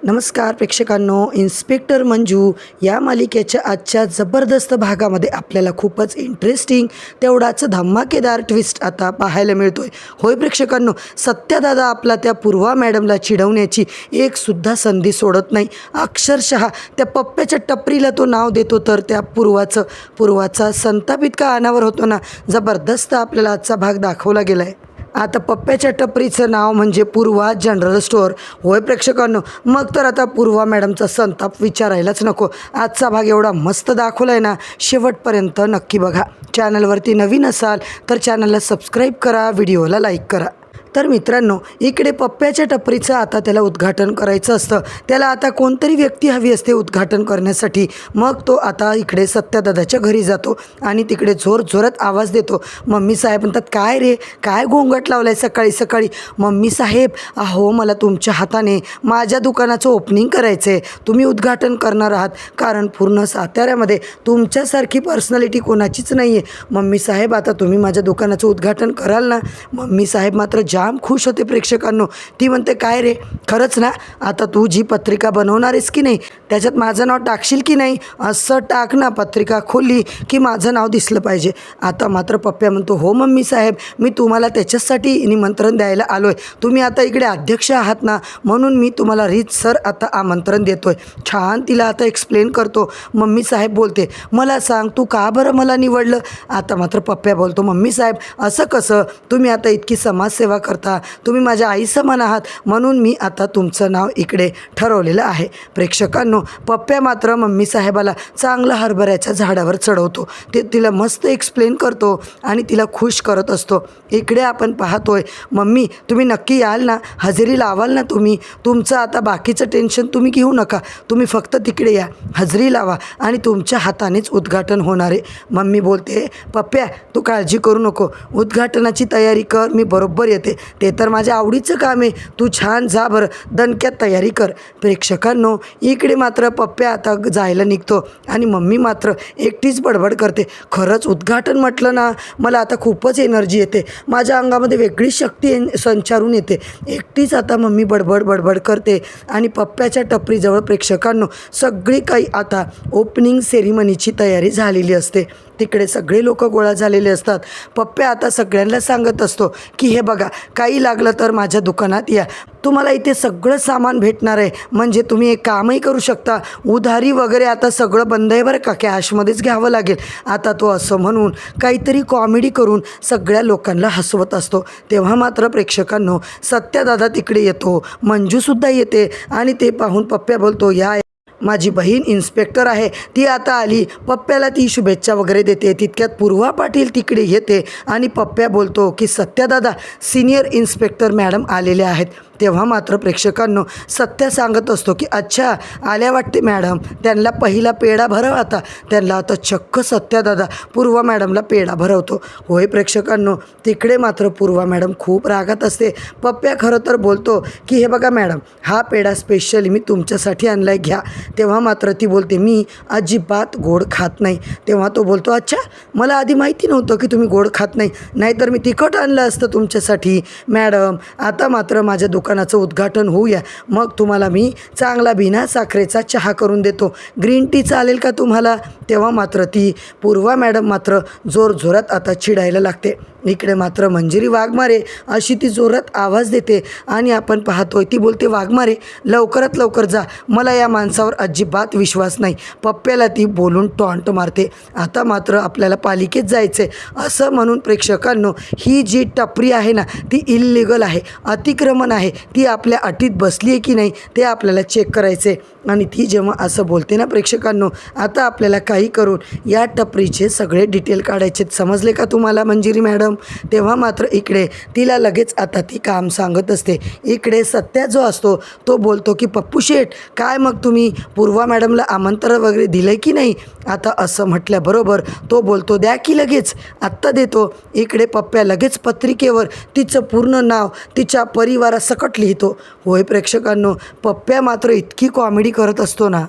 नमस्कार प्रेक्षकांनो, इन्स्पेक्टर मंजू या मालिकेच्या आजच्या जबरदस्त भागामध्ये आपल्याला खूपच इंटरेस्टिंग तेवढाच धमाकेदार ट्विस्ट आता पाहायला मिळतोय. होय प्रेक्षकांनो, सत्यादादा आपला त्या पूर्वा मॅडमला चिडवण्याची एकसुद्धा संधी सोडत नाही. अक्षरशः त्या पप्प्याच्या टपरीला तो नाव देतो, तर त्या पूर्वाचा संताप इतका अनावर होतो ना, जबरदस्त आपल्याला आजचा भाग दाखवला गेला आहे. आता पप्प्याच्या टपरीचं नाव म्हणजे पूर्वा जनरल स्टोअर. होय प्रेक्षकांनो, मग तर आता पूर्वा मॅडमचा संताप विचारायलाच नको. आजचा भाग एवढा मस्त दाखवला आहे ना, शेवटपर्यंत नक्की बघा. चॅनलवरती नवीन असाल तर चॅनलला सबस्क्राईब करा, व्हिडिओला लाईक करा. तर मित्रांनो, इकडे पप्प्याच्या टपरीचं आता त्याला उद्घाटन करायचं असतं. त्याला आता कोणतरी व्यक्ती हवी असते उद्घाटन करण्यासाठी. मग तो आता इकडे सत्यादादाच्या घरी जातो आणि तिकडे जोरात आवाज देतो. मम्मी साहेब म्हणतात, काय रे, काय गोंगाट लावलाय सकाळी सकाळी? मम्मी साहेब, अहो मला तुमच्या हाताने माझ्या दुकानाचं ओपनिंग करायचं आहे. तुम्ही उद्घाटन करणार आहात, कारण पूर्ण साताऱ्यामध्ये तुमच्यासारखी पर्सनॅलिटी कोणाचीच नाही आहे. मम्मी साहेब, आता तुम्ही माझ्या दुकानाचं उद्घाटन कराल ना? मम्मी साहेब मात्र जाम खुश होते प्रेक्षकांनो. ती म्हणते, काय रे, खरंच ना? आता तू जी पत्रिका बनवणार आहेस की नाही, त्याच्यात माझं नाव टाकशील की नाही? असं टाक ना, पत्रिका खोलली की माझं नाव दिसलं पाहिजे. आता मात्र पप्प्या म्हणतो, हो मम्मी साहेब, मी तुम्हाला त्याच्यासाठी निमंत्रण द्यायला आलो आहे. तुम्ही आता इकडे अध्यक्ष आहात ना, म्हणून मी तुम्हाला रीतसर आता आमंत्रण देतो आहे. छान तिला आता एक्सप्लेन करतो. मम्मी साहेब बोलते, मला सांग, तू का बरं मला निवडलं? आता मात्र पप्प्या बोलतो, मम्मी साहेब असं कसं? तुम्ही आता इतकी समाजसेवा करता, तुम्ही माझ्या आई समान आहात, म्हणून मी आता तुमचं नाव इकडे ठरवलेलं आहे. प्रेक्षकांनो, पप्प्या मात्र मम्मी साहेबाला चांगलं हरभऱ्याच्या झाडावर चढवतो. ते तिला मस्त एक्सप्लेन करतो आणि तिला खुश करत असतो. इकडे आपण पाहतोय, मम्मी तुम्ही नक्की याल ना? हजेरी लावाल ना तुम्ही? तुमचं आता बाकीचं टेन्शन तुम्ही घेऊ नका, तुम्ही फक्त तिकडे या, हजेरी लावा आणि तुमच्या हातानेच उद्घाटन होणार आहे. मम्मी बोलते, पप्प्या तू काळजी करू नको, उद्घाटनाची तयारी कर, मी बरोबर येते. ते तर माझ्या आवडीचं काम आहे. तू छान जा बरं, दणक्यात तयारी कर. प्रेक्षकांनो, इकडे मात्र पप्प्या आता जायला निघतो आणि मम्मी मात्र एकटीच बडबड करते. खरंच उद्घाटन म्हटलं ना, मला आता खूपच एनर्जी येते, माझ्या अंगामध्ये वेगळी शक्ती संचारून येते. एकटीच आता मम्मी बडबड करते आणि पप्प्याच्या टपरीजवळ प्रेक्षकांनो सगळी काही आता ओपनिंग सेरिमनीची तयारी झालेली असते. तिकडे सगळे लोक गोळा झालेले असतात. पप्प्या आता सगळ्यांना सांगत असतो की हे बघा, काही लागलं तर माझ्या दुकानात या, तुम्हाला इथे सगळं सामान भेटणार आहे. म्हणजे तुम्ही एक कामही करू शकता, उधारी वगैरे आता सगळं बंद आहे बरं का, कॅशमध्येच घ्यावं लागेल. आता तो असं म्हणून काहीतरी कॉमेडी करून सगळ्या लोकांना हसवत असतो. तेव्हा मात्र प्रेक्षकांनो, सत्यादादा तिकडे येतो, मंजूसुद्धा येते आणि ते पाहून पप्प्या बोलतो, या माझी बहीण इन्स्पेक्टर आहे, ती आता आली. पप्प्याला ती शुभेच्छा वगैरे देते. तितक्यात पूर्वा पाटील तिकडे येते आणि पप्प्या बोलतो की सत्यादादा, सिनियर इन्स्पेक्टर मॅडम आलेले आहेत. तेव्हा मात्र प्रेक्षकांनो, सत्या सांगत असतो की अच्छा, आल्या वाटते मॅडम, त्यांना पहिला पेढा भरव. आता त्यांना आता चक्क सत्यादादा पूर्वा मॅडमला पेढा भरवतो. होय प्रेक्षकांनो, तिकडे मात्र पूर्वा मॅडम खूप रागात असते. पप्प्या खरं तर बोलतो की हे बघा मॅडम, हा पेढा स्पेशली मी तुमच्यासाठी आणलाय, घ्या. तेव्हा मात्र ती बोलते, मी अजिबात गोड खात नाही. तेव्हा तो बोलतो, अच्छा, मला आधी माहिती नव्हतं की तुम्ही गोड खात नाही, नाहीतर मी तिखट आणलं असतं तुमच्यासाठी. मॅडम, आता मात्र माझ्या दुकानाचं उद्घाटन होऊया, मग तुम्हाला मी चांगला बिना साखरेचा चहा करून देतो. ग्रीन टी चालेल का तुम्हाला? तेव्हा मात्र ती पूर्वा मॅडम मात्र जोरात आता चिडायला लागते. इकडे मात्र मंजिरी वाघमारे अशी ती जोरात आवाज देते आणि आपण पाहतोय, ती बोलते, वाघमारे लवकरात लवकर जा, मला या माणसावर अजिबात विश्वास नाही. पप्प्याला ती बोलून टॉन्ट मारते. आता मात्र आपल्याला पालिकेत जायचं आहे असं म्हणून प्रेक्षकांनो, ही जी टपरी आहे ना, ती इल्लिगल आहे, अतिक्रमण आहे. ती आपल्या अटीत बसली आहे की नाही ते आपल्याला चेक करायचं आहे. आणि ती जेव्हा असं बोलते ना प्रेक्षकांनो, आता आपल्याला काही करून या टपरीचे सगळे डिटेल काढायचे. समजले का तुम्हाला मंजिरी मॅडम? तेव्हा मात्र इकडे तिला लगेच आता ती काम सांगत असते. इकडे सत्या जो असतो तो बोलतो की पप्पू शेठ, काय मग तुम्ही पूर्वा मॅडमला आमंत्रण वगैरे दिलं की नाही? आता असं म्हटल्याबरोबर तो बोलतो, द्या की लगेच, आत्ता देतो. इकडे पप्प्या लगेच पत्रिकेवर तिचं पूर्ण नाव तिच्या परिवारासकट लिहितो. होय प्रेक्षकांनो, पप्प्या मात्र इतकी कॉमेडी करत असतो ना,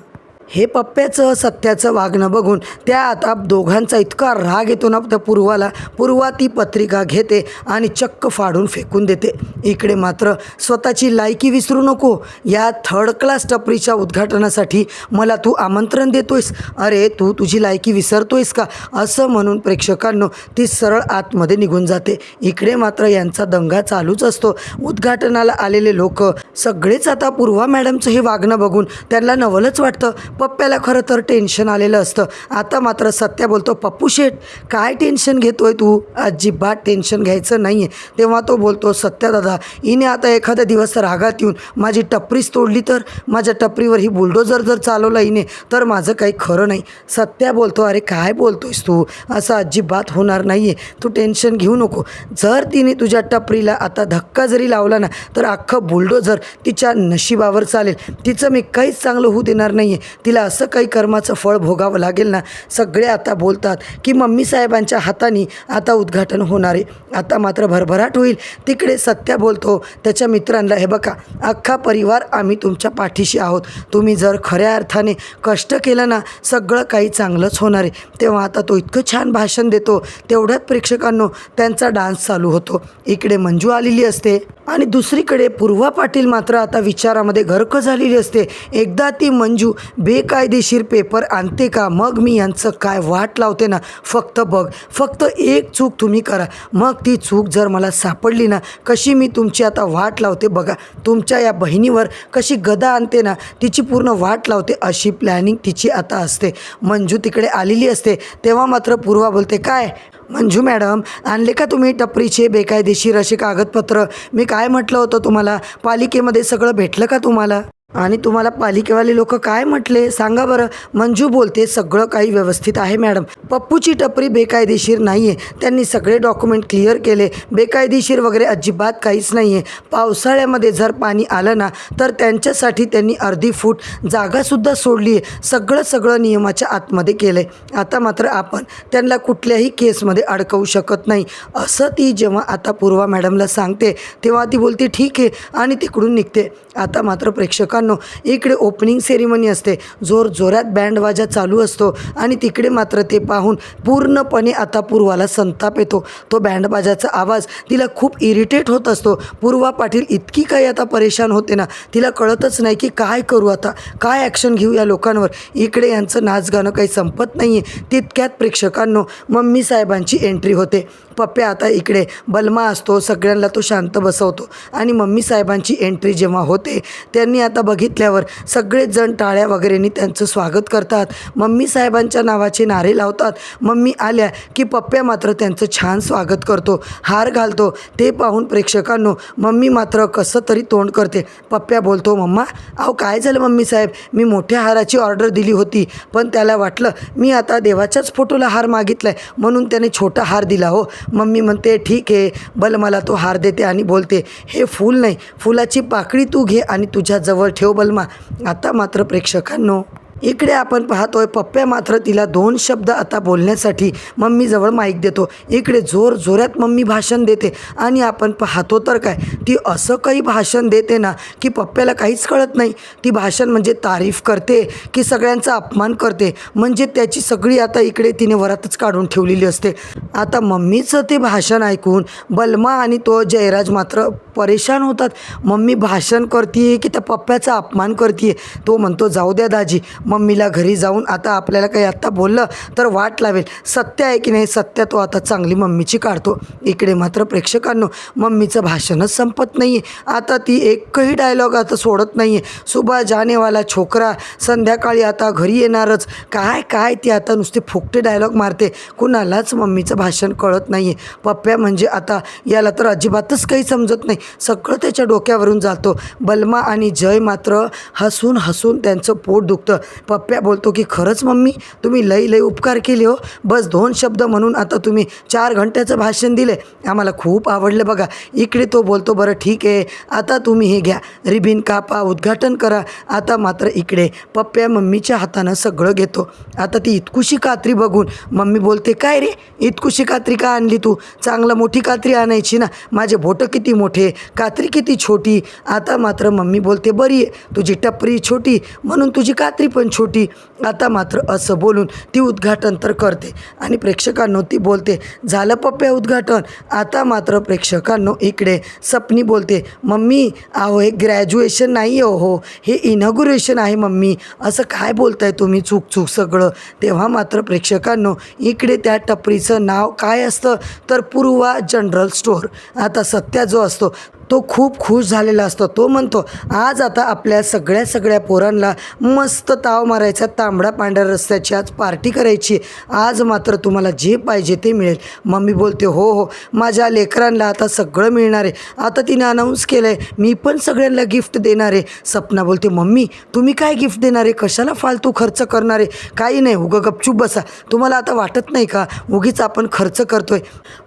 हे पप्प्याचं सत्याचं वागणं बघून त्या आता दोघांचा इतका राग येतो ना त्या पूर्वाला. पूर्वा ती पत्रिका घेते आणि चक्क फाडून फेकून देते. इकडे मात्र स्वतःची लायकी विसरू नको, या थर्ड क्लास टपरीच्या उद्घाटनासाठी मला तू आमंत्रण देतोयस, अरे तू तुझी लायकी विसरतोयस का, असं म्हणून प्रेक्षकांनो ती सरळ आतमध्ये निघून जाते. इकडे मात्र यांचा दंगा चालूच असतो. उद्घाटनाला आलेले लोक सगळेच आता पूर्वा मॅडमचं हे वागणं बघून त्यांना नवलच वाटतं. पप्प्याला खरं तर टेन्शन आलेलं असतं. आता मात्र सत्या बोलतो, पप्पू शेठ काय टेन्शन घेतोय तू, अजिबात टेन्शन घ्यायचं नाही आहे. तेव्हा तो बोलतो, सत्या दादा हिने आता एखादा दिवस रागात येऊन माझी टपरीच तोडली तर, माझ्या टपरीवर ही बुलडोजर जर चालवला हिने तर माझं काही खरं नाही. सत्या बोलतो, अरे काय बोलतोयस तू, असं अजिबात होणार नाही आहे, तू टेन्शन घेऊ नको. जर तिने तुझ्या टपरीला आता धक्का जरी लावला ना तर अख्खं बुलडोजर तिच्या नशिबावर चालेल. तिचं मी काहीच चांगलं होऊ देणार नाही आहे. तिला असं काही कर्माचं फळ भोगावं लागेल ना. सगळे आता बोलतात की मम्मी साहेबांच्या हाताने आता उद्घाटन होणार आहे. आता मात्र भरभराट होईल. तिकडे सत्या बोलतो त्याच्या मित्रांना, हे बघा अख्खा परिवार आम्ही तुमच्या पाठीशी आहोत, तुम्ही जर खऱ्या अर्थाने कष्ट केलं ना सगळं काही चांगलंच होणार आहे. तेव्हा आता तो इतकं छान भाषण देतो. तेवढ्यात प्रेक्षकांनो त्यांचा डान्स चालू होतो. इकडे मंजू आलेली असते आणि दुसरीकडे पूर्वा पाटील मात्र आता विचारामध्ये गर्क झालेली असते. एकदा ती मंजू बेकायदेशीर पेपर आणते का, मग मी यांचं काय वाट लावते ना. फक्त बघ, फक्त एक चूक तुम्ही करा, मग ती चूक जर मला सापडली ना कशी मी तुमची आता वाट लावते बघा. तुमच्या या बहिणीवर कशी गदा आणते ना तिची पूर्ण वाट लावते, अशी प्लॅनिंग तिची आता असते. मंजू तिकडे आलेली असते. तेव्हा मात्र पूर्वा बोलते, काय मंजू मॅडम आणले का तुम्ही टपरीचे बेकायदेशीर असे कागदपत्र, मी काय म्हटलं होतं तुम्हाला, पालिकेमध्ये सगळं भेटलं का तुम्हाला, आणि तुम्हाला पालिकेवाले लोक काय म्हटले सांगा बरं. मंजू बोलते, सगळं काही व्यवस्थित आहे मॅडम, पप्पूची टपरी बेकायदेशीर नाही आहे, त्यांनी सगळे डॉक्युमेंट क्लिअर केले, बेकायदेशीर वगैरे अजिबात काहीच नाही आहे. पावसाळ्यामध्ये जर पाणी आलं ना तर त्यांच्यासाठी त्यांनी अर्धी फूट जागासुद्धा सोडली आहे, सगळं नियमाच्या आतमध्ये केलं आहे. आता मात्र आपण त्यांना कुठल्याही केसमध्ये अडकवू शकत नाही, असं ती जेव्हा आता पूर्वा मॅडमला सांगते तेव्हा ती बोलते ठीक आहे आणि तिकडून निघते. आता मात्र प्रेक्षकांनो इकडे ओपनिंग सेरेमनी असते, जोरात बँडवाजा चालू असतो आणि तिकडे मात्र ते पाहून पूर्णपणे आता पूर्वाला संताप येतो. तो बँडबाजाचा आवाज तिला खूप इरिटेट होत असतो. पूर्वा पाटील इतकी काही आता परेशान होते ना, तिला कळतच नाही की काय करू आता, काय ॲक्शन घेऊ या लोकांवर. इकडे यांचं नाचगाणं काही संपत नाही आहे. तितक्यात प्रेक्षकांनो मम्मी साहेबांची एंट्री होते. पप्प्या आता इकडे बलमा असतो, सगळ्यांना तो शांत बसवतो आणि मम्मी साहेबांची एंट्री जेव्हा होते त्यांनी आता बघितल्यावर सगळेच जण टाळ्या वगैरेंनी त्यांचं स्वागत करतात, मम्मी साहेबांच्या नावाचे नारे लावतात. मम्मी आल्या की पप्प्या मात्र त्यांचं छान स्वागत करतो, हार घालतो. ते पाहून प्रेक्षकांनो मम्मी मात्र कसं तरी तोंड करते. पप्प्या बोलतो, मम्मा अहो काय झालं मम्मी साहेब, मी मोठ्या हाराची ऑर्डर दिली होती पण त्याला वाटलं मी आता देवाच्याच फोटोला हार मागितला आहे म्हणून त्याने छोटा हार दिला हो. मम्मी म्हणते ठीक आहे, बल मला तो हार देते आणि बोलते, हे फूल नाही, फुलाची पाकळी तू घे आणि तुझ्याजवळ ठेव बलमा. आता मात्र प्रेक्षकांनो इकडे आपण पाहतोय पप्प्या मात्र तिला 2 शब्द आता बोलण्यासाठी मम्मीजवळ माईक देतो. इकडे जोरात मम्मी भाषण देते आणि आपण पाहतो तर काय ती असं काही भाषण देते ना की पप्प्याला काहीच कळत नाही. ती भाषण म्हणजे तारीफ करते की सगळ्यांचा अपमान करते, म्हणजे त्याची सगळी आता इकडे तिने वरातच काढून ठेवलेली असते. आता मम्मीचं ते भाषण ऐकून बलमा आणि तो जयराज मात्र परेशान होतात. मम्मी भाषण करते की त्या पप्प्याचा अपमान करते. तो म्हणतो, जाऊ द्या दाजी, मम्मीला घरी जाऊन आता आपल्याला काही आत्ता बोललं तर वाट लावेल. सत्य आहे की नाही, सत्य तो आता चांगली मम्मीची काढतो. इकडे मात्र प्रेक्षकांनो मम्मीचं भाषणच संपत नाही आहे. आता ती एकही डायलॉग आता सोडत नाही आहे. सुबह जानेवाला छोकरा, संध्याकाळी आता घरी येणारच, काय ती आता नुसते फुकटे डायलॉग मारते. कुणालाच मम्मीचं भाषण कळत नाही आहे. पप्प्या म्हणजे आता याला तर अजिबातच काही समजत नाही, सगळं त्याच्या डोक्यावरून जातो. बलमा आणि जय मात्र हसून त्यांचं पोट दुखतं. पप्प्या बोलतो की खरंच मम्मी तुम्ही लई उपकार केले हो, बस 2 शब्द म्हणून आता तुम्ही 4 घंट्याचं भाषण दिले, आम्हाला खूप आवडलं बघा. इकडे तो बोलतो, बरं ठीक आहे आता तुम्ही हे घ्या, रिबिन कापा, उद्घाटन करा. आता मात्र इकडे पप्प्या मम्मीच्या हातानं सगळं घेतो. आता ती इतकुशी कात्री बघून मम्मी बोलते, काय रे इतकुशी कात्री का आणली तू, चांगलं मोठी कात्री आणायची ना, माझे बोटं किती मोठे, कात्री किती छोटी. आता मात्र मम्मी बोलते, बरी आहे तुझी टपरी छोटी म्हणून तुझी कात्री पण छोटी आता मात्र असं बोलून ती उद्घाटन तर करते आणि प्रेक्षकांनो ती बोलते झालं पप्प्या उद्घाटन. आता मात्र प्रेक्षकांनो इकडे सपनी बोलते मम्मी अहो हे ग्रॅज्युएशन नाही हो, हे इनॉग्युरेशन आहे मम्मी, असं काय बोलताय तुम्ही चूक सगळं. तेव्हा मात्र प्रेक्षकांनो इकडे त्या टपरीचं नाव काय असतं तर पूर्वा जनरल स्टोअर. आता सत्या जो असतो तो खूप खुश झालेला असतो. तो म्हणतो आज आता आपल्या सगळ्या पोरांना मस्त ताव मारायचा, तांबडा पांढऱ्या रस्त्याची आज पार्टी करायची, आज मात्र तुम्हाला जे पाहिजे ते मिळेल. मम्मी बोलते हो माझ्या लेकरांना आता सगळं मिळणार आहे, आता तिने अनाऊन्स केलं आहे मी पण सगळ्यांना गिफ्ट देणार आहे. सपना बोलते मम्मी तुम्ही काय गिफ्ट देणार आहे, कशाला फालतू खर्च करणार आहे, काही नाही उगं गपचूप बसा, तुम्हाला आता वाटत नाही का उगीच आपण खर्च करतोय.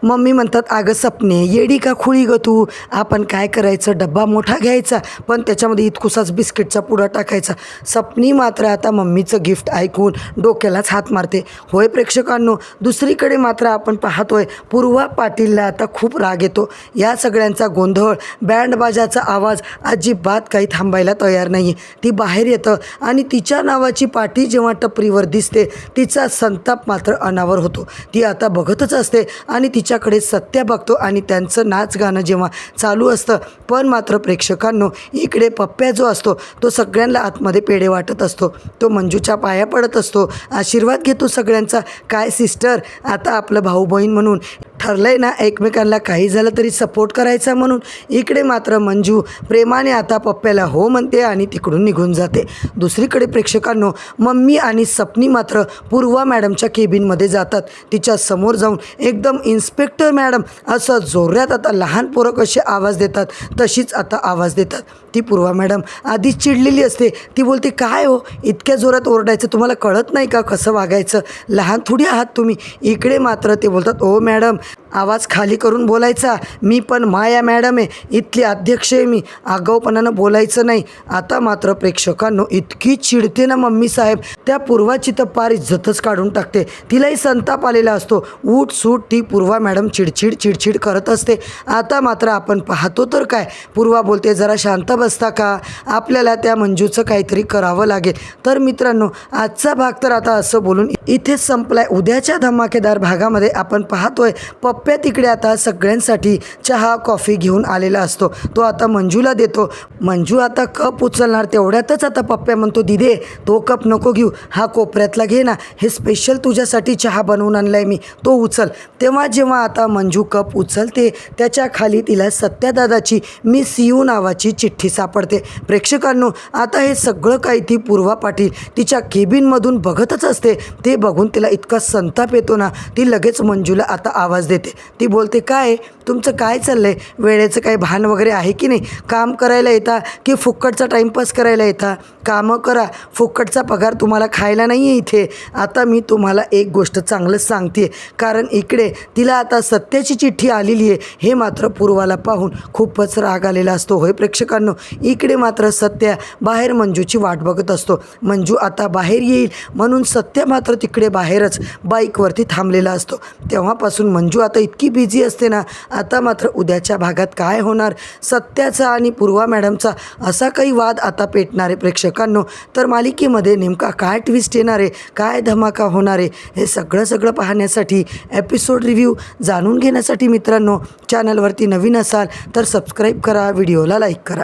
मम्मी म्हणतात अगं सपने येडी का खुळी ग तू, आपण काय करायचं डब्बा मोठा घ्यायचा पण त्याच्यामध्ये इतकुसाच बिस्किटचा पुडा टाकायचा. सपनी मात्र आता मम्मीचं गिफ्ट ऐकून डोक्यालाच हात मारते. होय प्रेक्षकांनो दुसरीकडे मात्र आपण पाहतोय पूर्वा पाटीलला आता खूप राग येतो. या सगळ्यांचा गोंधळ, बँडबाजाचा आवाज अजिबात काही थांबायला तयार नाही. ती बाहेर येतं आणि तिच्या नावाची पाटी जेव्हा टपरीवर दिसते तिचा संताप मात्र अनावर होतो. ती आता बघतच असते आणि तिच्याकडे सत्या बघतो आणि त्यांचं नाच गाणं जेव्हा चालू असतं पण मात्र प्रेक्षकांनो इकडे पप्प्या जो असतो तो सगळ्यांना आतमध्ये पेढे वाटत असतो. तो मंजूच्या पाया पडत असतो, आशीर्वाद घेतो सगळ्यांचा. काय सिस्टर आता आपलं भाऊ बहीण म्हणून ठरलंय ना एकमेकांना काही झालं तरी सपोर्ट करायचा म्हणून. इकडे मात्र मंजू प्रेमाने आता पप्प्याला हो म्हणते आणि तिकडून निघून जाते. दुसरीकडे प्रेक्षकांनो मम्मी आणि सपनी मात्र पूर्वा मॅडमच्या केबिनमध्ये जातात. तिच्या समोर जाऊन एकदम इन्स्पेक्टर मॅडम असं जोरात आता लहान पोरं कसे आवाज देतात तशीच आता आवाज देतात. ती पूर्वा मॅडम आधीच चिडलेली असते. ती बोलते काय हो इतक्या जोरात ओरडायचं, तुम्हाला कळत नाही का कसं वागायचं, लहान थोडी आहात तुम्ही. इकडे मात्र ते बोलतात ओ मॅडम आवाज खाली करून बोलायचा, मी पण माया मॅडम आहे, इथली अध्यक्ष आहे मी, आगाऊपणानं बोलायचं नाही. आता मात्र प्रेक्षकांनो इतकी चिडते ना मम्मी साहेब त्या पूर्वाची तर पार इज्जतच काढून टाकते. तिलाही संताप आलेला असतो. उठ सूट ती पूर्वा मॅडम चिडचिड करत असते. आता मात्र आपण पाहतो तर काय पूर्वा बोलते जरा शांत बसता का, आपल्याला त्या मंजूचं काहीतरी करावं लागेल. तर मित्रांनो आजचा भाग तर आता असं बोलून इथेच संपलाय. उद्याच्या धमाकेदार भागामध्ये आपण पाहतोय पप्प्या तिकडे आता सगळ्यांसाठी चहा कॉफी घेऊन आलेला असतो. तो आता मंजूला देतो. मंजू आता कप उचलणार तेवढ्यातच आता पप्प्या म्हणतो दिदे तो कप नको घेऊ, हा कोपऱ्यातला घे ना, हे स्पेशल तुझ्यासाठी चहा बनवून आणलाय मी, तो उचल. तेव्हा जेव्हा आता मंजू कप उचलते त्याच्या खाली तिला सत्यादादाची मिस यू नावाची चिठ्ठी सापडते. प्रेक्षकांनो आता हे सगळं काही ती पूर्वा पाटील तिच्या केबिनमधून बघतच असते. ते बघून तिला इतका संताप येतो ना ती लगेच मंजूला आता आवाज देते. ती बोलते काय तुमचं काय चाललं आहे, वेळेचं काही भान वगैरे आहे की नाही, काम करायला येता की फुक्कटचा टाईमपास करायला येता, कामं करा, फुक्कटचा पगार तुम्हाला खायला नाही आहे इथे. आता मी तुम्हाला एक गोष्ट चांगलंच सांगते कारण इकडे तिला आता सत्याची चिठ्ठी आलेली आहे. हे मात्र पूर्वाला पाहून खूपच राग आलेला असतो. होय प्रेक्षकांनो इकडे मात्र सत्या बाहेर मंजूची वाट बघत असतो. मंजू आता बाहेर येईल म्हणून सत्या मात्र तिकडे बाहेरच बाईकवरती थांबलेला असतो. तेव्हापासून मंजू आता इतकी बिझी असते ना. आता मात्र उद्याच्या भागात काय होणार, सत्याचा आणि पूर्वा मॅडमचा असा काही वाद आता पेटणार आहे प्रेक्षकांनो. तर मालिकेमध्ये नेमका काय ट्विस्ट येणार आहे, काय धमाका होणार आहे, हे सगळं पाहण्यासाठी एपिसोड रिव्ह्यू जाणून घेण्यासाठी मित्रांनो चॅनलवरती नवीन असाल तर सबस्क्राईब करा, व्हिडिओला लाईक करा.